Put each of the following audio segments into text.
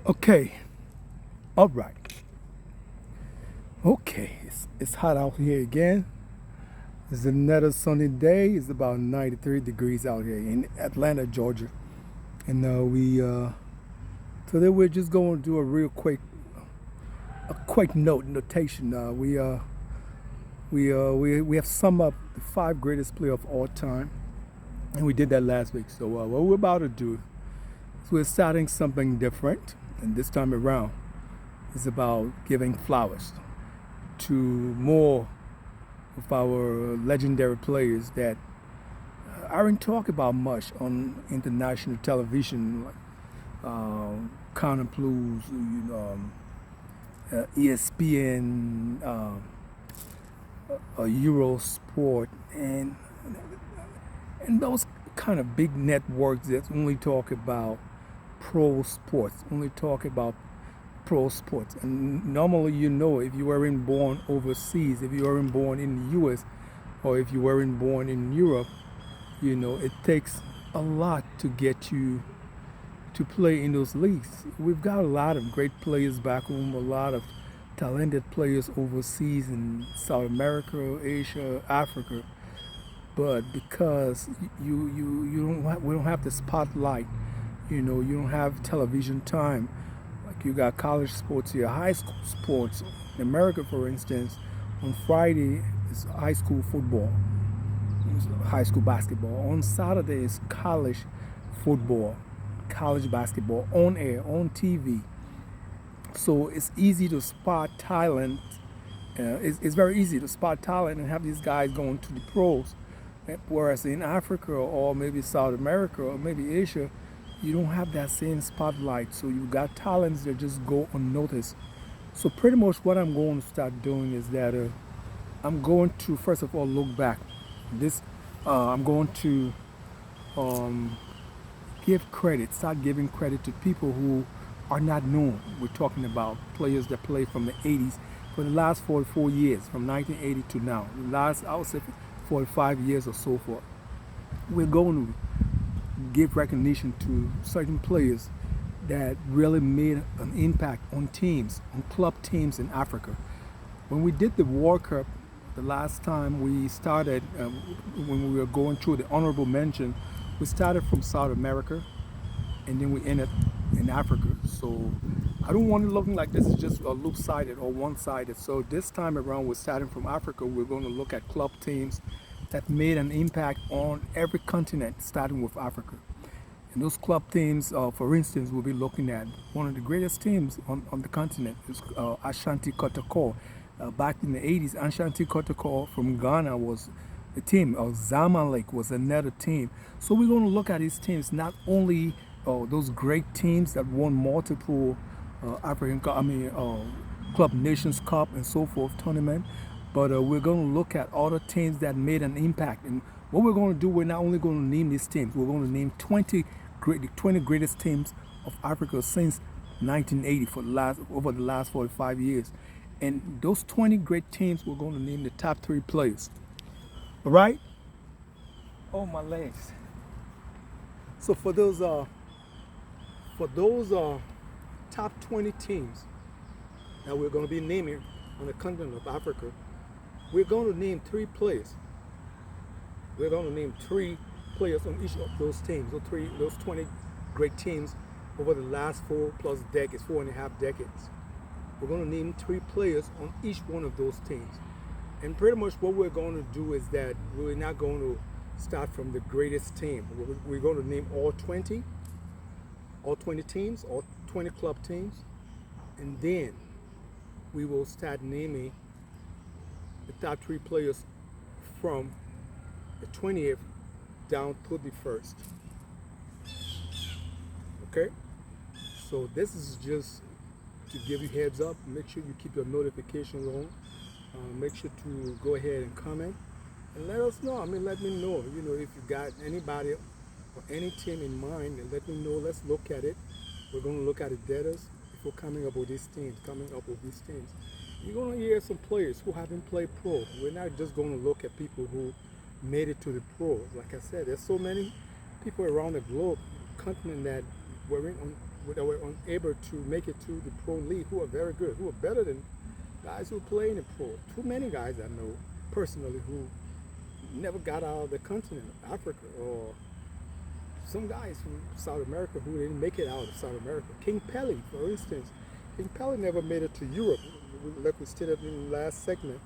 Okay, all right. Okay, it's hot out here again. It's another sunny day. It's about 93 degrees out here in Atlanta, Georgia. And today we're just going to do a quick notation. We have summed up the five greatest players of all time, and we did that last week. So what we're about to do is we're starting something different, and this time around, it's about giving flowers to more of our legendary players that aren't talked about much on international television, like Counter Blues, ESPN, Eurosport, and those kind of big networks that only talk about pro sports, only talk about pro sports. And normally, if you weren't born overseas, if you weren't born in the U.S., or if you weren't born in Europe, it takes a lot to get you to play in those leagues. We've got a lot of great players back home, a lot of talented players overseas in South America, Asia, Africa. But because we don't have the spotlight, you don't have television time. Like you got college sports here, high school sports. In America, for instance, on Friday is high school football, high school basketball. On Saturday is college football, college basketball on air, on TV. So it's easy to spot talent. It's very easy to spot talent and have these guys going to the pros. Whereas in Africa or maybe South America or maybe Asia, you don't have that same spotlight. So you got talents that just go unnoticed. So pretty much what I'm going to start doing is that I'm going to first of all look back. This I'm going to um, give credit, start giving credit to people who are not known. We're talking about players that play from the 80s for the last 44 years, from 1980 to now. The last, I would say, 45 years or so forth. We're going to give recognition to certain players that really made an impact on teams, on club teams in Africa. When we did the World Cup, the last time we started, when we were going through the honorable mention, we started from South America and then we ended in Africa. So I don't want it looking like this is just a loop-sided or one-sided. So this time around, we're starting from Africa. We're going to look at club teams that made an impact on every continent, starting with Africa. And those club teams, for instance, we'll be looking at one of the greatest teams on the continent, is Ashanti Kotoko. Back in the 80s, Ashanti Kotoko from Ghana was a team. Zamalek was another team. So we're going to look at these teams, not only those great teams that won multiple Club Nations Cup and so forth tournament, but we're going to look at other teams that made an impact. And what we're going to do, we're not only going to name these teams, we're going to name the 20 greatest teams of Africa since 1980 for over the last 45 years. And those 20 great teams, we're going to name the top three players. All right? Oh, my legs. So for those top 20 teams that we're going to be naming on the continent of Africa, we're going to name three players. We're going to name three players on each of those teams, those 20 great teams over the last 4+ decades, 4.5 decades. We're going to name three players on each one of those teams. And pretty much what we're going to do is that we're not going to start from the greatest team. We're going to name all 20 teams, all 20 club teams, and then we will start naming the top three players from the 20th down to the first. Okay? So this is just to give you heads up. Make sure you keep your notifications on. Make sure to go ahead and comment and let us know. Let me know. If you got anybody or any team in mind, and let me know. Let's look at it. We're going to look at the data before coming up with these teams. You're going to hear some players who haven't played pro. We're not just going to look at people who made it to the pros. Like I said, there's so many people around the globe, continent that weren't on that were unable to make it to the pro league, who are very good, who are better than guys who play in the pro. Too many guys I know personally who never got out of the continent, Africa, or some guys from South America who didn't make it out of South America. King Pelly, for instance, King Pelly never made it to Europe, like we stated in the last segment.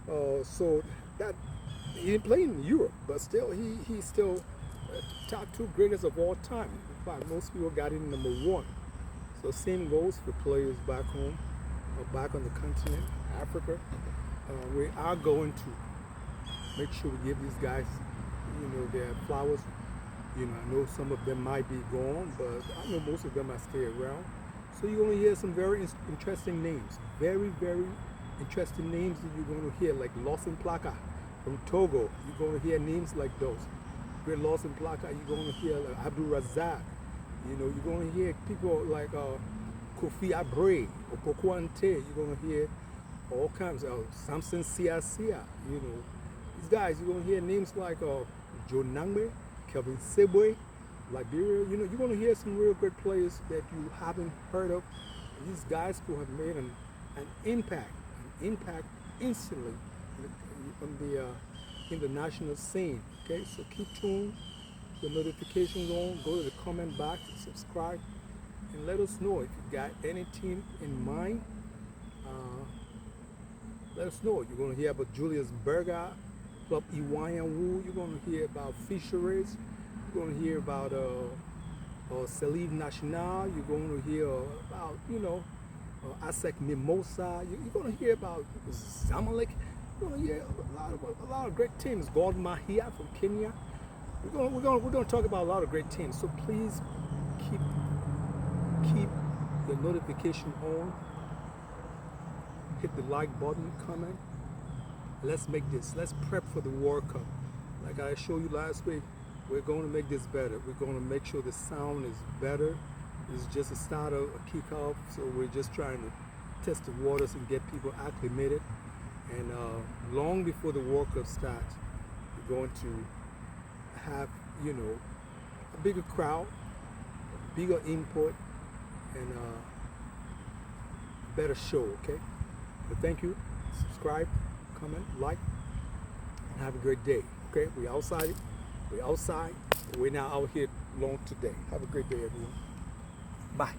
So that he didn't play in Europe, but still he's still top two greatest of all time. In fact, most people got in number one. So same goes for players back home or back on the continent, Africa. We are going to make sure we give these guys, their flowers. I know some of them might be gone, but I know most of them might stay around. So you're going to hear some very interesting names, very, very interesting names that you're going to hear, like Lawson Plaka from Togo. You're going to hear names like those. Great Lawson Plaka. You're going to hear like Abdul Razak. You're going to hear people like Kofi Abre or Pokwante. You're going to hear all kinds of Samson Sia. These guys. You're going to hear names like Joe Nangbe, Kelvin Sebwe, Liberia. You're going to hear some real great players that you haven't heard of. These guys who have made an impact instantly in the national scene. Okay, so keep tuned, the notifications on, go to the comment box, subscribe, and let us know if you got any team in mind. Let us know. You're going to hear about Julius Berger, Club Iwayan Wu. You're going to hear about Fisheries. You're going to hear about Salif National. You're going to hear about, Asek Mimosa. You're going to hear about Zamalek. You're going to hear a lot of great teams. Gord Mahia from Kenya. We're going to talk about a lot of great teams. So please keep the notification on. Hit the like button, comment. Let's make this. Let's prep for the World Cup. Like I showed you last week, we're going to make this better. We're going to make sure the sound is better. It's just a start of a kickoff, so we're just trying to test the waters and get people acclimated. And long before the World Cup starts, we're going to have, a bigger crowd, bigger input, and a better show, okay? But thank you. Subscribe, comment, like, and have a great day, okay? We're outside. We're now out here long today. Have a great day, everyone. Bye.